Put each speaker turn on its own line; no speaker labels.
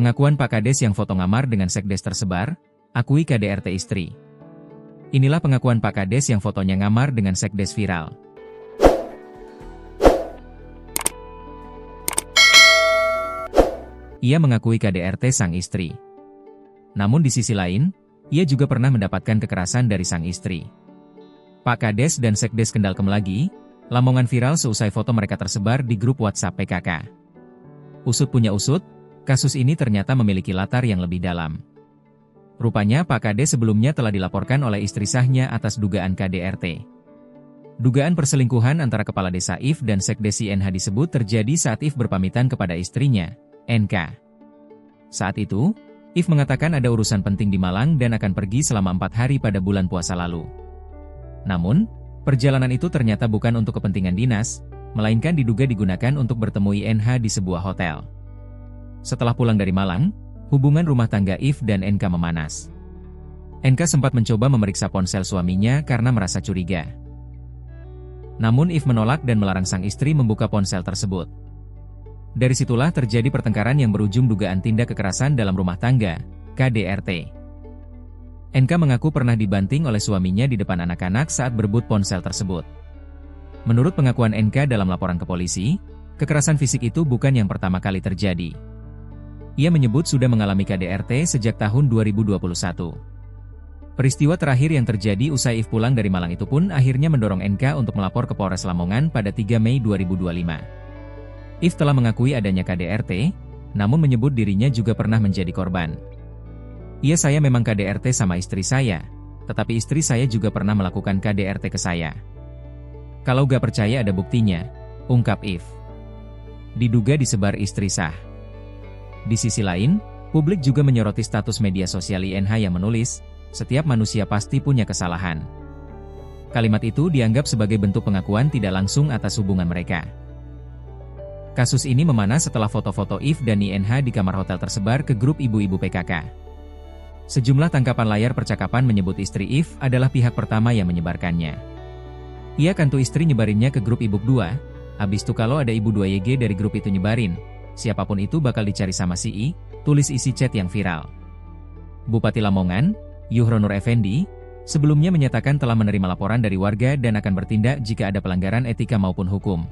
Pengakuan Pak Kades yang foto ngamar dengan sekdes tersebar, akui KDRT istri. Inilah pengakuan Pak Kades yang fotonya ngamar dengan sekdes viral. Ia mengakui KDRT sang istri. Namun di sisi lain, ia juga pernah mendapatkan kekerasan dari sang istri. Pak Kades dan sekdes Kendal Kemlagi, Lamongan viral seusai foto mereka tersebar di grup WhatsApp PKK. Usut punya usut, kasus ini ternyata memiliki latar yang lebih dalam. Rupanya Pak Kades sebelumnya telah dilaporkan oleh istri sahnya atas dugaan KDRT. Dugaan perselingkuhan antara Kepala Desa If dan Sekdes INH disebut terjadi saat If berpamitan kepada istrinya, NK. Saat itu, If mengatakan ada urusan penting di Malang dan akan pergi selama 4 hari pada bulan puasa lalu. Namun, perjalanan itu ternyata bukan untuk kepentingan dinas, melainkan diduga digunakan untuk bertemu INH di sebuah hotel. Setelah pulang dari Malang, hubungan rumah tangga If dan NK memanas. NK sempat mencoba memeriksa ponsel suaminya karena merasa curiga. Namun If menolak dan melarang sang istri membuka ponsel tersebut. Dari situlah terjadi pertengkaran yang berujung dugaan tindak kekerasan dalam rumah tangga, KDRT. NK mengaku pernah dibanting oleh suaminya di depan anak-anak saat berebut ponsel tersebut. Menurut pengakuan NK dalam laporan ke polisi, kekerasan fisik itu bukan yang pertama kali terjadi. Ia menyebut sudah mengalami KDRT sejak tahun 2021. Peristiwa terakhir yang terjadi usai If pulang dari Malang itu pun akhirnya mendorong NK untuk melapor ke Polres Lamongan pada 3 Mei 2025. If telah mengakui adanya KDRT, namun menyebut dirinya juga pernah menjadi korban. Saya memang KDRT sama istri saya, tetapi istri saya juga pernah melakukan KDRT ke saya. Kalau gak percaya ada buktinya, ungkap If. Diduga disebar istri sah. Di sisi lain, publik juga menyoroti status media sosial INH yang menulis, setiap manusia pasti punya kesalahan. Kalimat itu dianggap sebagai bentuk pengakuan tidak langsung atas hubungan mereka. Kasus ini memanas setelah foto-foto If dan INH di kamar hotel tersebar ke grup ibu-ibu PKK. Sejumlah tangkapan layar percakapan menyebut istri If adalah pihak pertama yang menyebarkannya. Ia kantu istri nyebarinnya ke grup Ibuk 2, abis itu kalau ada Ibu 2YG dari grup itu nyebarin, siapapun itu bakal dicari sama si I, tulis isi chat yang viral. Bupati Lamongan, Yuhronur Effendi, sebelumnya menyatakan telah menerima laporan dari warga dan akan bertindak jika ada pelanggaran etika maupun hukum.